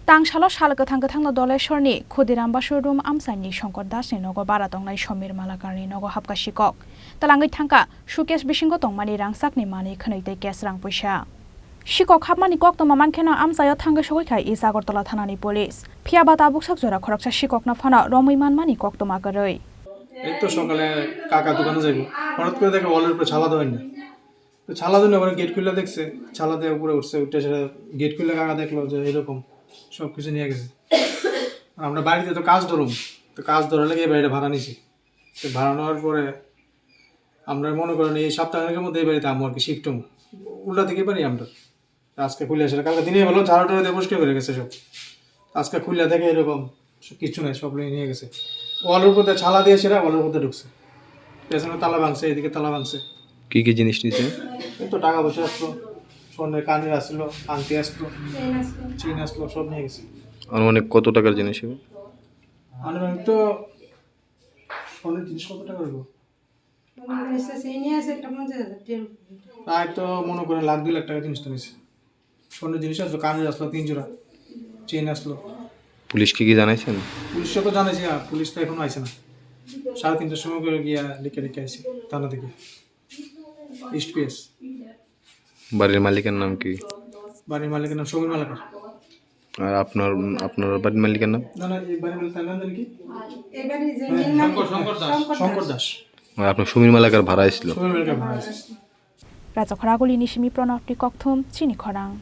Tangsal kwthangno Dhaleshwarni Khudiram Bashurum Amsani Shankar Dasni Nogo Baratongnai Samir Malakarni Nogo Habkha Saikok Talangai Thangka Shukes Bishingo Tongmani Rangsakni Mani Khnaitei Kes Rang Puisa Saikok Habmani Kokto Mamankheno Amsayo Thanga Shoikai Isagartala Thanani Police Phiaba Tabuk Sakjora Khoraksa Saikok na Phana Romuiman Mani Kokto Makaroi এই তো সকালে কাকা দোকানে যাইব হঠাৎ করে দেখে ওয়ালের উপরে ছালা দেওয়া না তো ছালা দিলে ওরা গেট খুলে দেখছে ছালা দিয়ে উপরে উঠছে উঠে সেটা গেট খুলে কাকা দেখলো যে এরকম সব কিছু নিয়ে গেছে আমরা বাড়িতে তো কাজ ধরুম তো কাজ ধরে লেগে এই বাড়িটা ভাড়া নিছি তো ভাড়া নেওয়ার পরে আমরা মনে করেন এই সপ্তাহের মধ্যে এই বাড়িতে আমরা আর কি শিফট হবো উল্টা থেকে পারি আমরা আজকে খুলে আসলে কালকে দিনে বলো ঝাড়ু টাড়ু দিয়ে পরিষ্কার করে গেছে সব আজকে খুলে দেখে এরকম কিছু নাই সব নিয়ে গেছে ওয়ালের উপরে ছালা দিয়ে সেরা ওয়ালের উপরে ঢুকছে পেছনে তালা ভাঙছে এদিকে তালা ভাঙছে কি কি জিনিস নিছে এই তো টাকা পয়সা আসলো স্বর্ণের কানের আসলো আংটি আসলো চেইন আসলো সব নিয়ে গেছে আনুমানিক কত টাকার জিনিস হবে আনুমানিক তো স্বর্ণের জিনিস কত টাকা হইব প্রায় তো মনে করেন লাখ 2 লাখ টাকা জিনিসটা নিছে স্বর্ণের জিনিস আসলো কানের আসলো 3 জোড়া চেইন আসলো পুলিশকে কি জানাইছেন পুলিশকে তো জানাইছি আর পুলিশ তো এখনো আইছে না 3:30টার সময় করে গিয়া লিখে আইছি থানা থেকে ইস্ট পিএস বাড়ির মালিকের নাম কি বাড়ির মালিকের নাম সমীর মালাকার আর আপনার বাড়ির মালিকের নাম না না এই বাড়ির মালিকের নাম কি এই বাড়ির যে নাম শঙ্কর দাস আর আপনার সমীর মালাকার ভাড়া ছিল সমীর মালাকার ভাড়া আছে Raja Khoraguli Nishimi Pronopti Kokthum Chini Khorang